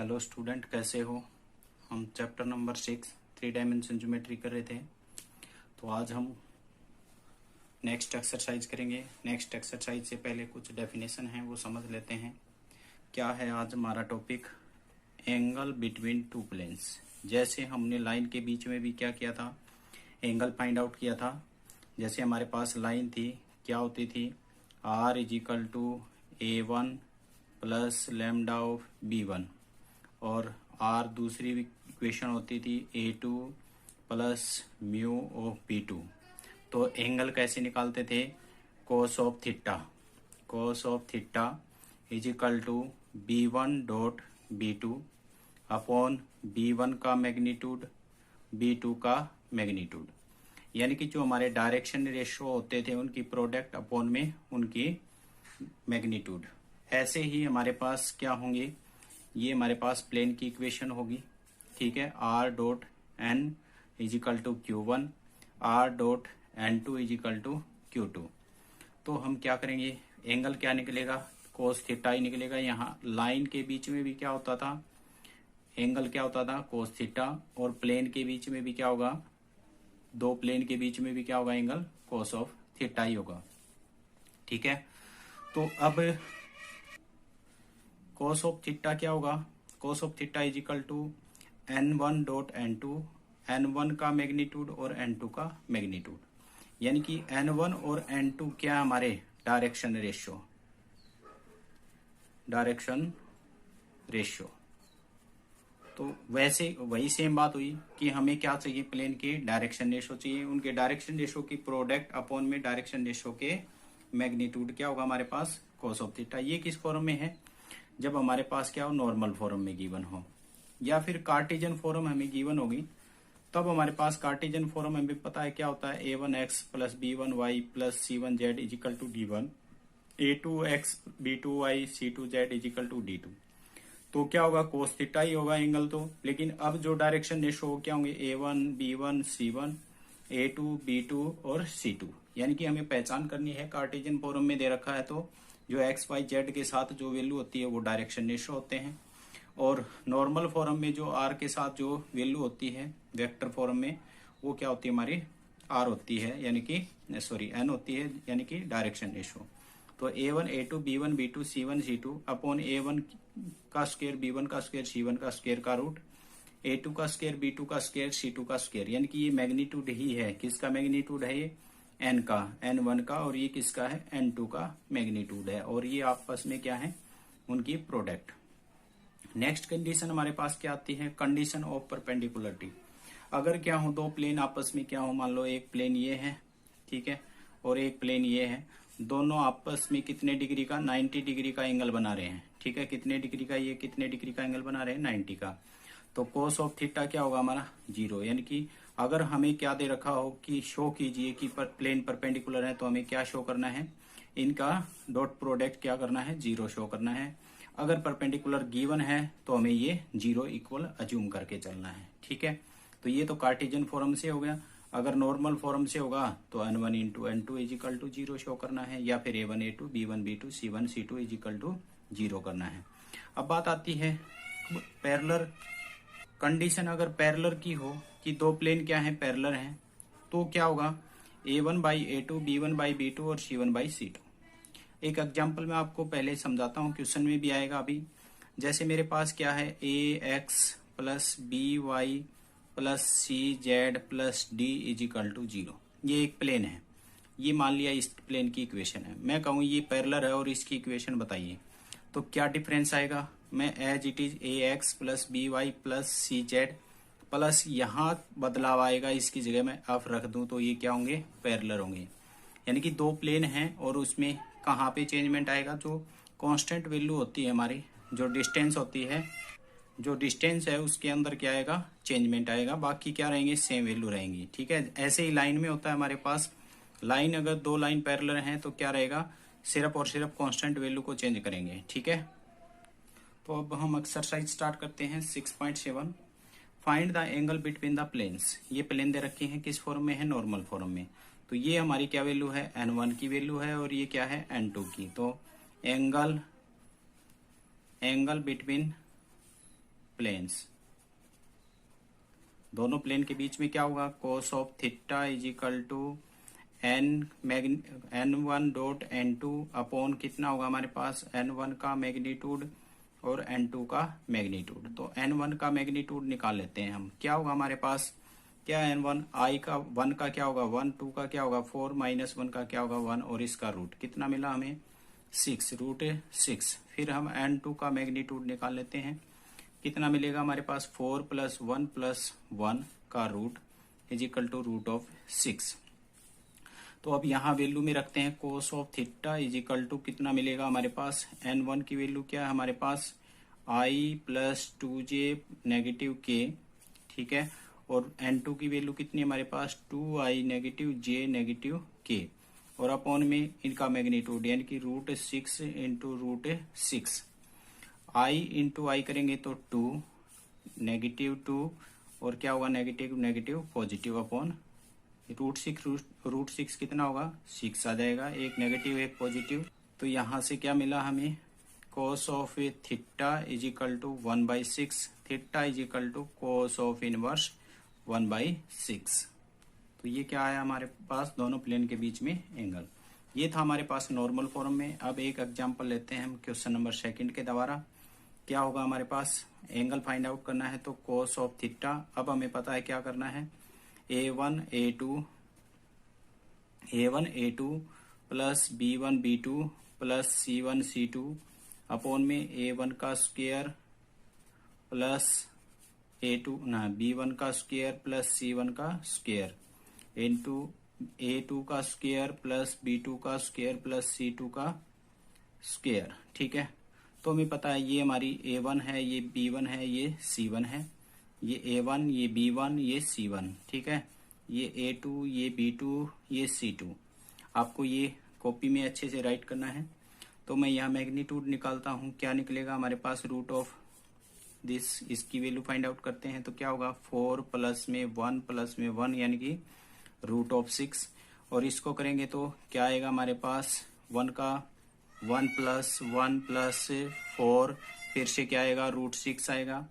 Hello student, कैसे हो। हम chapter number 6 three dimension geometry कर रहे थे। तो आज हम नेक्स्ट एक्सरसाइज करेंगे। नेक्स्ट एक्सरसाइज से पहले कुछ डेफिनेशन है वो समझ लेते हैं। क्या है आज हमारा topic? Angle between two planes. जैसे हमने लाइन के बीच में भी क्या किया था, एंगल फाइंड आउट किया था। जैसे हमारे पास लाइन थी, क्या होती थी, r is equal to A1 plus lambda of B1 और r दूसरी इक्वेशन होती थी A2 plus mu of B2। तो एंगल कैसे निकालते थे? Cos of theta. Cos of theta is equal to B1 dot B2 upon B1 का मैग्नीट्यूड B2 का मैग्नीट्यूड, यानी कि जो हमारे डायरेक्शन रेशियो होते थे उनकी प्रोडक्ट अपॉन में उनकी मैग्नीट्यूड। ऐसे ही हमारे पास क्या होंगे, ये हमारे पास प्लेन की इक्वेशन होगी। ठीक है, r dot n is equal to Q1, r dot N2 is equal to Q2। तो हम क्या करेंगे, एंगल क्या निकलेगा, कोस थीटा ही निकलेगा। यहाँ लाइन के बीच में भी क्या होता था, एंगल क्या होता था, कोस थीटा। और प्लेन के बीच में भी क्या होगा, दो प्लेन के बीच में भी क्या होगा, एंगल कोस ऑफ थीटा ही होगा। ठीक है, तो अब कोस ऑफ थीटा क्या होगा, cos of theta is equal to N1 dot N2, N1 का मैग्नीट्यूड और N2 का मैग्नीट्यूड, यानी कि N1 और N2 क्या हमारे डायरेक्शन रेशियो, डायरेक्शन रेशियो। तो वैसे वही सेम बात हुई कि हमें क्या चाहिए, प्लेन के डायरेक्शन रेशियो चाहिए। उनके डायरेक्शन रेशियो की प्रोडक्ट अपॉन में डायरेक्शन रेशियो के मैग्नीट्यूड क्या होगा हमारे पास, कोस ऑफ थीटा। ये किस फॉर्म में है, जब हमारे पास क्या हो, नॉर्मल फॉर्म में गिवन हो, या फिर कार्टेशियन फॉर्म हमें गिवन होगी। तब हमारे पास कार्टेशियन फॉर्म हमें पता है क्या होता है, A1x plus B1y plus C1z is equal to D1, A2x B2y C2z is equal to D2। तो क्या होगा, कोस थीटा ही होगा एंगल तो। लेकिन अब जो डायरेक्शन रेशियो क्या होंगे, A1 B1 C1, A2 B2 और C2, यानी कि हमें पहचान करनी है। कार्टेशियन फॉर्म में दे रखा है तो जो एक्स वाई जेड के साथ जो वैल्यू होती है वो डायरेक्शन रेशियो होते हैं, और नॉर्मल फॉर्म में जो आर के साथ जो वैल्यू होती है वेक्टर फॉर्म में वो क्या होती है, हमारी आर होती है, यानी कि सॉरी एन होती है, यानी कि डायरेक्शन रेशियो। तो A1 A2 B1 B2 C1 C2 upon A1 का स्क्वायर B1 का स्क्वायर C1 का स्क्वायर का रूट, A2 का स्क्वायर B2 का स्क्वायर C2 का स्क्वायर, यानी कि ये मैग्नीट्यूड ही है। किसका मैग्नीट्यूड है, ये n का, N1 का, और ये किसका है, N2 का मैग्नीट्यूड है। और ये आपस में क्या है, उनकी प्रोडक्ट। नेक्स्ट कंडीशन हमारे पास क्या आती है, कंडीशन ऑफ परपेंडिकुलरिटी। अगर क्या हो, दो प्लेन आपस में क्या हो, मान लो एक प्लेन ये है, ठीक है, और एक प्लेन ये है, दोनों आपस में कितने डिग्री का, 90 डिग्री का एंगल बना रहे हैं। ठीक है, कितने डिग्री का, ये कितने डिग्री का एंगल बना रहे हैं, 90 का। तो कोस ऑफ थीटा क्या होगा हमारा, 0। यानी कि अगर हमें क्या दे रखा हो कि शो कीजिए कि प्लेन परपेंडिकुलर है, तो हमें क्या शो करना है, इनका डॉट प्रोडक्ट क्या करना है, 0 शो करना है। अगर परपेंडिकुलर गिवन है तो हमें ये 0 इक्वल अज्यूम करके चलना है। ठीक है, तो ये तो कार्टेशियन फॉर्म से हो गया। अगर नॉर्मल फॉर्म से होगा तो N1 into N2 is equal to 0 show करना है, या फिर A1 A2 B1 B2 C1 C2 is equal to 0 करना है। अब बात आती है पैरेलल कंडीशन। अगर पैरेलल की हो कि दो प्लेन क्या है, पैरेलल हैं, तो क्या होगा, A1 by A2 B1 by B2 और C1 बाई C2। एक एग्जांपल मैं आपको पहले समझाता हूँ, क्वेश्चन में भी आएगा अभी। जैसे मेरे पास क्या है, AX plus BY plus CZ plus D is equal to 0। ये एक प्लेन है, ये मान लिया इस प्लेन की इक्वेशन है। मैं कहूँ ये पैरेलल है और इसकी इक्वेशन बताइए, तो क्या डिफरेंस आएगा। मैं as it is AX plus BY plus CZ plus यहाँ बदलाव आएगा, इसकी जगह मैं F रख दूं तो ये क्या होंगे, पैरेलल होंगे। यानी कि दो प्लेन हैं और उसमें कहाँ पे चेंजमेंट आएगा, जो कांस्टेंट वैल्यू होती है हमारी, जो डिस्टेंस होती है, जो डिस्टेंस है उसके अंदर क्या आएगा, चेंजमेंट आएगा। बाकी क्या रहेंगे, सेम वैल्यू रहेंगी। ठीक है, ऐसे ही लाइन में होता है हमारे पास, लाइन अगर दो लाइन पैरेलल हैं तो क्या रहेगा, सिर्फ और सिर्फ कांस्टेंट वैल्यू को चेंज करेंगे। ठीक है, तो अब हम एक्सरसाइज स्टार्ट करते हैं 6.7। Find the angle between the planes. ये प्लेन दे रखे हैं, किस फॉर्म में है, नॉर्मल फॉर्म में। तो ये हमारी क्या वैल्यू है, N1 की वैल्यू है, और ये क्या है, N2 की। तो एंगल बिटवीन प्लेन्स, दोनों प्लेन के बीच में क्या होगा, cos of theta is equal to n1 dot n2 upon कितना होगा हमारे पास, n1 का मैग्नीट्यूड और n2 का मैग्नीट्यूड। तो n1 का मैग्नीट्यूड निकाल लेते हैं हम, क्या होगा हमारे पास, क्या n1 i का 1 का क्या होगा 1, 2 का क्या होगा 4, माइनस 1 का क्या होगा 1, और इसका रूट कितना मिला हमें 6, रूट 6। फिर हम n2 का मैग्नीट्यूड निकाल लेते हैं, कितना मिलेगा हमारे पास 4 प्लस 1 प्लस 1 का root is equal to root of 6। तो अब यहाँ वैल्यू में रखते हैं cos of theta is equal to कितना मिलेगा हमारे पास, n1 की वैल्यू क्या है हमारे पास i plus 2j negative k, ठीक है, और n2 की वैल्यू कितनी है हमारे पास 2i negative j negative k, और अपॉन में इनका मैग्नीट्यूड यानी कि root 6 into root 6, i into I करेंगे तो 2 नेगेटिव 2 और क्या होगा negative negative positive upon root 6 कितना होगा 6 आ जाएगा, एक नेगेटिव एक पॉजिटिव। तो यहाँ से क्या मिला हमें, cos of theta is equal to 1/6, theta is equal to cos of inverse 1/6। तो ये क्या आया हमारे पास, दोनों प्लेन के बीच में एंगल। ये था हमारे पास नॉर्मल फॉर्म में। अब एक एग्जांपल लेते हैं हम क्वेश्चन नंबर 2 के द्वारा। क्या होगा हमारे पास, एंगल फाइंड आउट करना है तो cos ऑफ थीटा, अब हमें पता है क्या करना है, a1 a2 plus b1 b2 plus c1 c2 upon में a1 का स्क्वायर प्लस b1 का स्क्वायर प्लस c1 का स्क्वायर इंटू a2 का स्क्वायर प्लस b2 का स्क्वायर प्लस c2 का स्क्वायर, ठीक है। तो हमें पता है ये हमारी a1 है, ये b1 है, ये c1 है, ये a1 ये b1 ये c1, ठीक है, ये a2 ये b2 ये c2। आपको ये कॉपी में अच्छे से राइट करना है। तो मैं यहाँ मैग्नीट्यूड निकालता हूँ, क्या निकलेगा हमारे पास रूट ऑफ दिस, इसकी वैल्यू फाइंड आउट करते हैं तो क्या होगा 4 प्लस में 1 प्लस में 1 यानी कि रूट ऑफ 6, और इसको करेंगे तो क्या आएगा हमारे पास 1 का 1 प्लस 1 प्लस 4, फिर से क्या आएगा रूट 6 आएगा।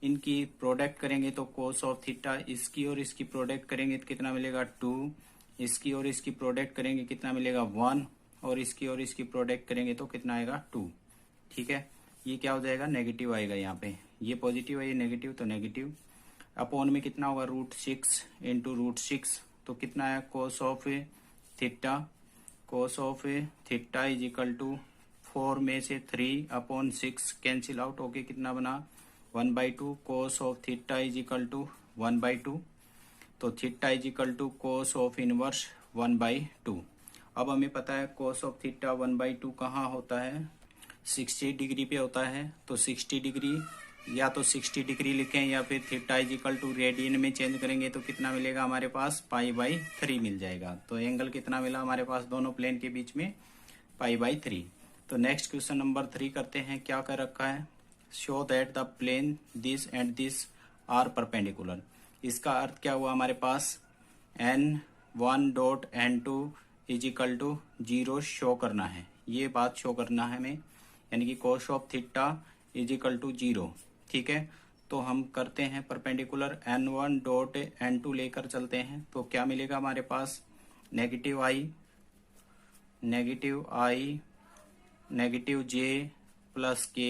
इनकी प्रोडक्ट करेंगे तो cos ऑफ थीटा, इसकी और इसकी प्रोडक्ट करेंगे तो कितना मिलेगा 2, इसकी और इसकी प्रोडक्ट करेंगे कितना मिलेगा 1, और इसकी और इसकी प्रोडक्ट करेंगे तो कितना आएगा 2, ठीक है। ये क्या हो जाएगा नेगेटिव आएगा, यहाँ पे ये पॉजिटिव है ये नेगेटिव, तो नेगेटिव अपॉन में कितना होगा रूट 6 इंटू रूट 6, तो कितना है cos of theta, cos of theta is equal to 4 में से 3 अपॉन 6 कैंसिल आउट होके कितना बना 1/2, cos of theta is equal to 1/2, तो theta is equal to cos of inverse 1/2। अब हमें पता है cos ऑफ थीटा 1/2 कहाँ होता है, 60 डिग्री पे होता है। तो 60 डिग्री या तो 60 डिग्री लिखें या फिर theta is equal to radian में चेंज करेंगे तो कितना मिलेगा हमारे पास π/3 मिल जाएगा। तो एंगल कितना मिला हमारे पास दोनों प्लेन के बीच में π/3। तो नेक्स्ट क्वेश्चन नंबर 3 करते हैं। क्या कर रखा है, show that the plane this and this are perpendicular. इसका अर्थ क्या हुआ हमारे पास n1 dot n2 is equal to 0 show करना है, ये बात शो करना है हमें, यानी कि cos of theta is equal to 0, ठीक है। तो हम करते हैं परपेंडिकुलर n1 डॉट n2 लेकर चलते हैं तो क्या मिलेगा हमारे पास negative i negative j plus k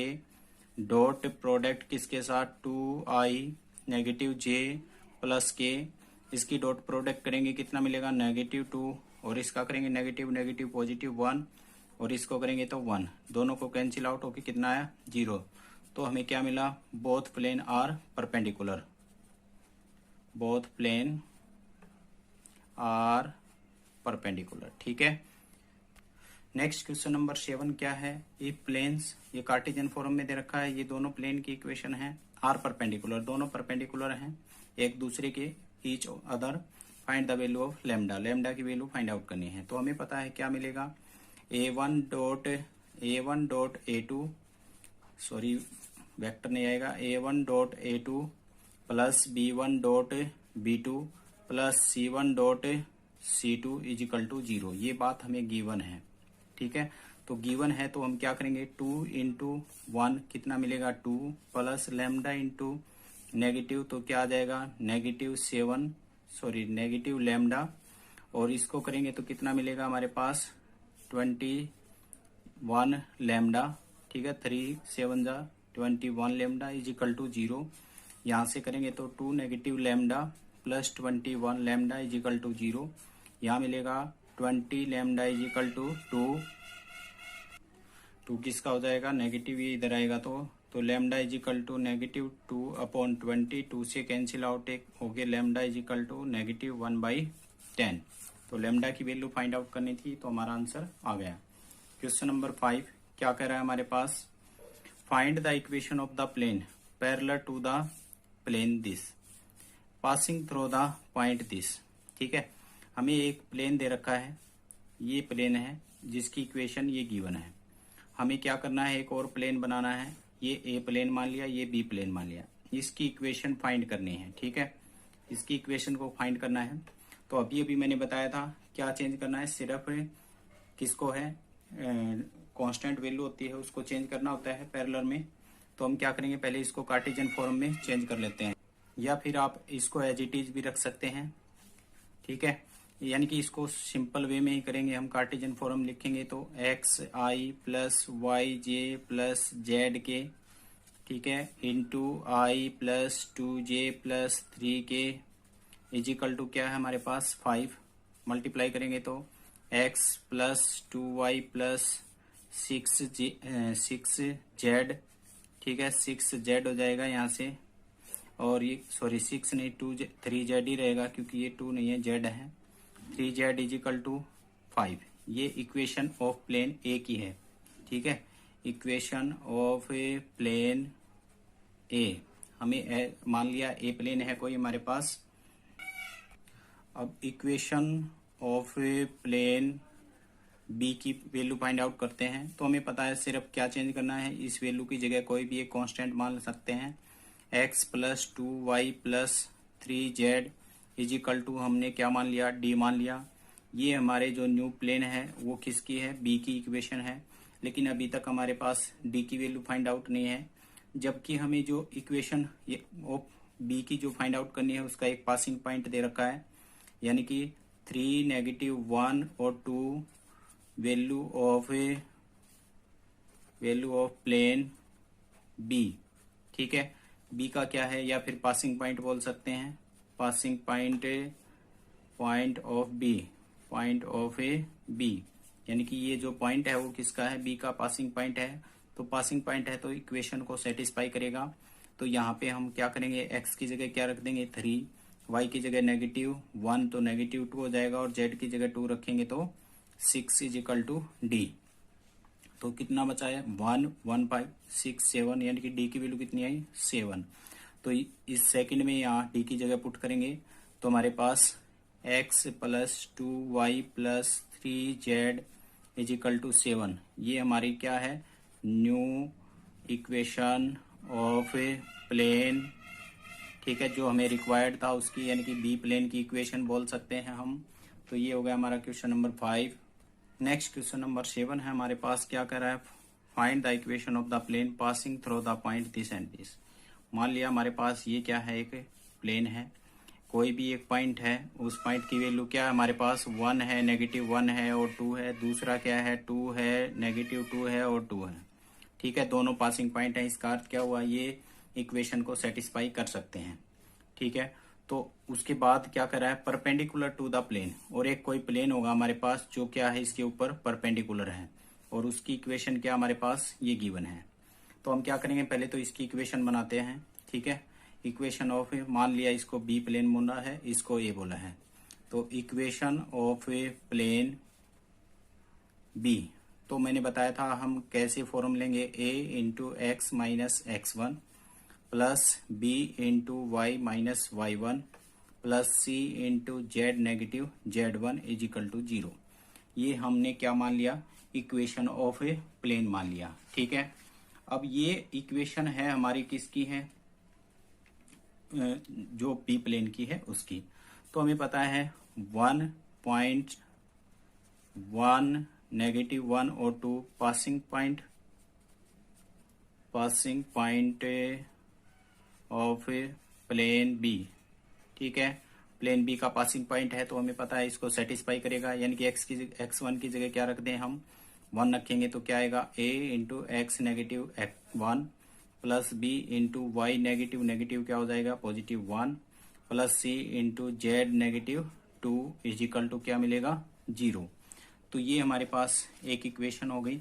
dot product किसके साथ 2i negative j plus k, इसकी डॉट प्रोडक्ट करेंगे कितना मिलेगा -2, और इसका करेंगे नेगेटिव नेगेटिव पॉजिटिव 1, और इसको करेंगे तो 1, दोनों को कैंसिल आउट होके कितना आया 0। तो हमें क्या मिला, both plane are perpendicular, both plane are perpendicular, ठीक है। नेक्स्ट क्वेश्चन नंबर 7 क्या है, इफ प्लेन्स, ये कार्टेशियन फॉर्म में दे रखा है, ये दोनों प्लेन की इक्वेशन है, आर परपेंडिकुलर, दोनों परपेंडिकुलर हैं एक दूसरे के, each other, find the value of lambda, lambda की वैल्यू फाइंड आउट करनी है। तो हमें पता है क्या मिलेगा, a1 dot a2, sorry vector नहीं आएगा, a1 dot a2 plus b1 dot b2 plus c1 dot c2 is equal to 0, ये बात हमें गिवन है, ठीक है। तो गिवन है तो हम क्या करेंगे 2 इंटू 1 कितना मिलेगा 2 प्लस लैम्डा इंटू नेगेटिव तो क्या आ जाएगा नेगेटिव लैम्डा, और इसको करेंगे तो कितना मिलेगा हमारे पास 21 लैम्डा। ठीक है, 3 7 जा 21 लैम्डा इज इक्वल टू 0। यहाँ से करेंगे तो 2 negative lambda plus 21 lambda is equal to 0। यहाँ मिलेगा 20 लैम्डा इज इक्वल टू 2 किसका हो जाएगा नेगेटिव, ये इधर आएगा तो lambda is equal to negative 2/20, 2 से कैंसिल आउट एक हो गया, lambda is equal to negative 1/10। तो लैम्डा की वैल्यू फाइंड आउट करनी थी तो हमारा आंसर आ गया। क्वेश्चन नंबर 5 क्या कह रहा है हमारे पास, find the equation of the plane parallel to the plane this passing through the point this. ठीक है, हमें एक प्लेन दे रखा है, ये प्लेन है जिसकी इक्वेशन ये गिवन है। हमें क्या करना है, एक और प्लेन बनाना है, ये ए प्लेन मान लिया, ये बी प्लेन मान लिया, इसकी इक्वेशन फाइंड करनी है। ठीक है, इसकी इक्वेशन को फाइंड करना है। तो अभी मैंने बताया था क्या चेंज करना है, सिर्फ किसको है कांस्टेंट वैल्यू होती है उसको चेंज करना होता है पैरेलल में। तो हम क्या करेंगे, पहले इसको कार्टेशियन फॉर्म में चेंज कर लेते हैं, या फिर आप इसको एज इट इज भी रख सकते हैं। ठीक है, यानी कि इसको सिंपल वे में ही करेंगे हम, कार्टेशियन फॉर्म लिखेंगे तो x i plus y j plus z k, ठीक है, into i plus 2j plus 3k is equal to क्या है हमारे पास 5। मल्टीप्लाई करेंगे तो x plus 2y plus 6z, ठीक है 6z हो जाएगा यहाँ से, और ये 6 नहीं 3z ही रहेगा क्योंकि ये 2 नहीं है z है, 3z इज इक्वल टू 5। ये इक्वेशन ऑफ प्लेन ए की है। ठीक है, इक्वेशन ऑफ ए प्लेन ए, हमें मान लिया ए प्लेन है कोई हमारे पास। अब equation of A plane B की वैल्यू फाइंड आउट करते हैं। तो हमें पता है सिर्फ क्या चेंज करना है, इस वैल्यू की जगह कोई भी एक कांस्टेंट मान सकते हैं, x plus 2y plus 3z is equal to हमने क्या मान लिया d मान लिया। ये हमारे जो न्यू प्लेन है वो किसकी है, b की इक्वेशन है, लेकिन अभी तक हमारे पास d की वैल्यू फाइंड आउट नहीं है, जबकि हमें जो इक्वेशन ऑफ b की जो फाइंड आउट करनी है उसका एक पासिंग पॉइंट दे रखा है, यानी कि 3 -1 और 2 वैल्यू ऑफ प्लेन बी। ठीक है, बी का क्या है, या फिर पासिंग पॉइंट बोल सकते हैं, passing point of A B, यानी कि ये जो पॉइंट है वो किसका है, बी का पासिंग पॉइंट है। तो पासिंग पॉइंट है तो इक्वेशन को सेटिस्फाई करेगा। तो यहाँ पे हम क्या करेंगे, x की जगह क्या रख देंगे 3, y की जगह -1 तो -2 हो जाएगा, और z की जगह 2 रखेंगे तो 6 इज इक्वल टू डी। तो कितना बचा है 1 1 5 6 7, यानी कि d की वैल्यू कितनी आई 7। तो इस सेकंड में यहाँ d की जगह पुट करेंगे तो हमारे पास x plus 2y plus 3z is equal to 7। ये हमारी क्या है, new equation of A plane. ठीक है, जो हमें रिक्वायर्ड था उसकी, यानी कि बी प्लेन की इक्वेशन बोल सकते हैं हम। तो ये हो गया हमारा question number 5। Next question number 7 है हमारे पास, क्या कर रहा है, find the equation of the plane passing through the point this and this. मान लिया हमारे पास ये क्या है, एक प्लेन है, कोई भी एक पॉइंट है, उस पॉइंट की वैल्यू क्या है हमारे पास 1 है, -1 है और 2 है, दूसरा क्या है 2 है, -2 है और 2 है। ठीक है, दोनों पासिंग पॉइंट है, इसका अर्थ क्या हुआ, ये इक्वेशन को सेटिस्फाई कर सकते हैं। ठीक है, तो उसके बाद क्या कर रहा है, परपेंडिकुलर टू द प्लेन, और एक कोई प्लेन होगा हमारे पास जो क्या है इसके ऊपर परपेंडिकुलर है, और उसकी इक्वेशन क्या हमारे पास ये गिवन है। तो हम क्या करेंगे, पहले तो इसकी इक्वेशन बनाते हैं। ठीक है, इक्वेशन ऑफ, मान लिया इसको बी प्लेन बोला है, इसको ए बोला है, तो equation of A plane B, तो मैंने बताया था हम कैसे फॉर्म लेंगे, a into x minus x1 plus b into y minus y1 plus c into z negative z1 is equal to 0। ये हमने क्या मान लिया, इक्वेशन ऑफ ए प्लेन मान लिया। ठीक है, अब ये इक्वेशन है हमारी किसकी है, जो बी प्लेन की है उसकी। तो हमें पता है 1.1 -1 और 2 passing point of plane B. ठीक है, प्लेन बी का पासिंग पॉइंट है तो हमें पता है इसको सेटिस्फाई करेगा, यानी कि x1 की जगह क्या रख दें हम 1 रखेंगे तो क्या आएगा a into x negative 1 plus b into y negative क्या हो जाएगा +1 plus c into z -2 is equal to क्या मिलेगा 0। तो ये हमारे पास एक इक्वेशन हो गई।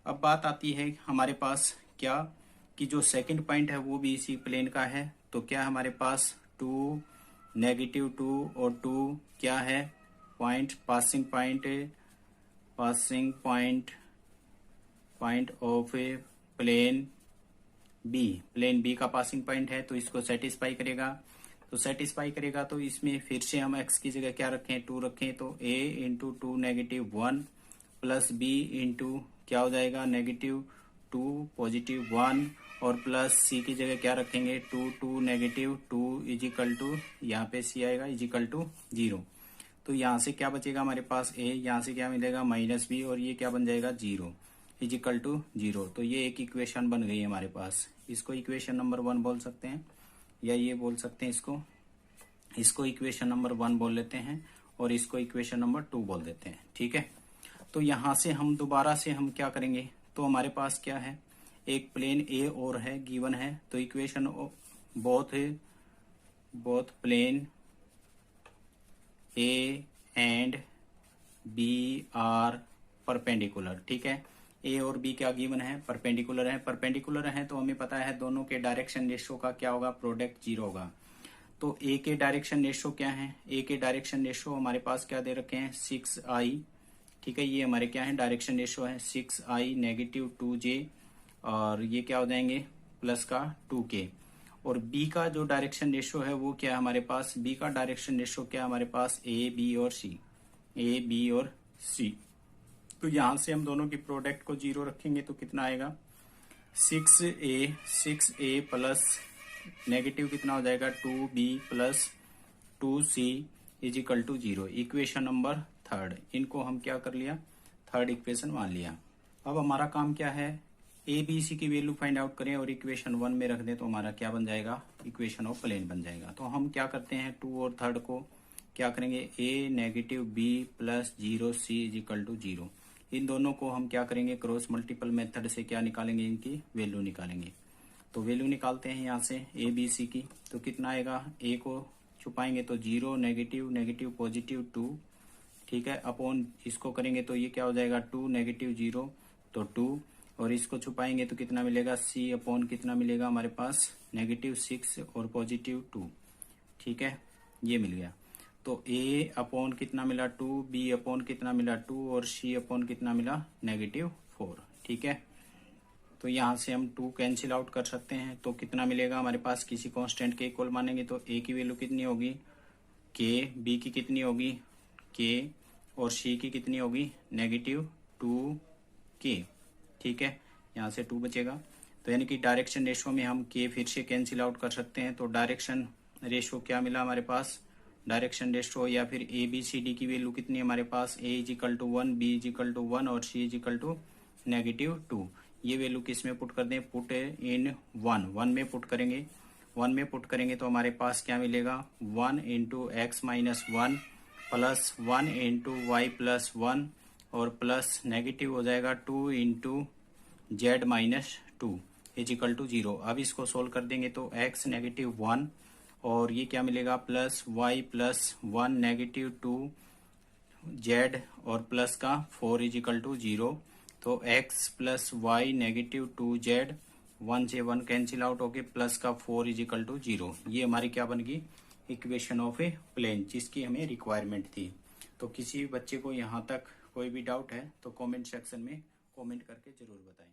अब बात आती है हमारे पास क्या कि जो सेकंड पॉइंट है वो भी इसी प्लेन का है, तो क्या हमारे पास 2 -2 और 2 क्या है passing point of A plane B का पासिंग पॉइंट है, तो इसको सेटिस्फाई करेगा। तो इसमें फिर से हम x की जगह क्या रखें 2 रखें, तो a into 2 -1 plus b into क्या हो जाएगा -2 +1 और प्लस c की जगह क्या रखेंगे 2 -2 इजिकल टू यहाँ पे c आएगा इजिकल टू 0। तो यहाँ से क्या बचेगा हमारे पास a, यहाँ से क्या मिलेगा -b और ये क्या बन जाएगा 0 इजिकल टू 0। तो ये एक इक्वेशन बन गई है हमारे पास। इसको इक्वेशन नंबर 1 बोल सकते हैं या ये बोल सकते हैं इसको इक्वेशन नंबर 1 बोल लेते हैं और इसको इक्वेशन नंबर 2 बोल देते हैं। ठीक है, तो यहां से हम दोबारा से हम क्या करेंगे, तो हमारे पास क्या है एक प्लेन ए और है गिवन है, तो equation both plane A and B are perpendicular. ठीक है, ए और बी क्या गिवन है परपेंडिकुलर है तो हमें पता है दोनों के डायरेक्शन रेशियो का क्या होगा प्रोडक्ट 0 होगा। तो ए के डायरेक्शन रेशियो क्या है, ए के डायरेक्शन रेशियो हमारे पास क्या दे रखे हैं 6i। ठीक है, ये हमारे क्या है डायरेक्शन रेशियो है 6i -2j और ये क्या हो जाएंगे प्लस का 2k। और बी का जो डायरेक्शन रेशियो है वो क्या है हमारे पास, बी का डायरेक्शन रेशियो क्या है हमारे पास ए बी और सी। तो यहां से हम दोनों की प्रोडक्ट को 0 रखेंगे तो कितना आएगा 6a प्लस नेगेटिव कितना हो जाएगा 2b plus 2c is equal to 0। Equation number 3 इनको हम क्या कर लिया 3rd इक्वेशन मान लिया। अब हमारा काम क्या है ए बी सी की वैल्यू फाइंड आउट करें और इक्वेशन 1 में रख दें तो हमारा क्या बन जाएगा इक्वेशन ऑफ प्लेन बन जाएगा। तो हम क्या करते हैं 2 और 3rd को क्या करेंगे a -b plus 0c is equal to 0। इन दोनों को हम क्या करेंगे क्रॉस मल्टीपल मेथड से क्या निकालेंगे इनकी वैल्यू निकालेंगे। तो वैल्यू निकालते हैं यहाँ से ए बी सी की, तो कितना आएगा ए को छुपाएंगे तो 0 नेगेटिव +2। ठीक है, अपॉन इसको करेंगे तो ये क्या हो जाएगा 2 -0 तो 2 और इसको छुपाएंगे तो कितना मिलेगा c अपॉन कितना मिलेगा हमारे पास -6 और +2। ठीक है, ये मिल गया। तो a अपॉन कितना मिला 2, b अपॉन कितना मिला 2 और c अपॉन कितना मिला -4। ठीक है, तो यहाँ से हम 2 कैंसिल आउट कर सकते हैं तो कितना मिलेगा हमारे पास किसी कांस्टेंट के इक्वल मानेंगे तो a की वैल्यू कितनी होगी k, b की कितनी होगी k और c की कितनी होगी -2k। ठीक है, यहाँ से 2 बचेगा तो यानी कि डायरेक्शन रेशियो में हम k फिर से कैंसिल आउट कर सकते हैं। तो डायरेक्शन रेशियो क्या मिला हमारे पास डायरेक्शन रेशियो या फिर ए बी सी डी की वैल्यू कितनी है हमारे पास a is equal to 1 b is equal to 1 और c इजिकल टू -2। ये वैल्यू किस में पुट कर दें पुट इन 1 में पुट करेंगे 1 में पुट करेंगे तो हमारे पास क्या मिलेगा 1 into x -1 plus 1 into y +1 और प्लस नेगेटिव हो जाएगा 2 इंटू जेड -2 इजिकल टू 0। अब इसको सोल्व कर देंगे तो x -1 और ये क्या मिलेगा प्लस y +1 -2 जेड और प्लस का 4 इजिकल टू 0। तो x प्लस वाई -2 जेड 1 से 1 कैंसिल आउट होके प्लस का 4 इजिकल टू 0। ये हमारी क्या बन गई इक्वेशन ऑफ ए प्लेन जिसकी हमें रिक्वायरमेंट थी। तो किसी बच्चे को यहाँ तक कोई भी डाउट है तो कमेंट सेक्शन में कमेंट करके जरूर बताएं।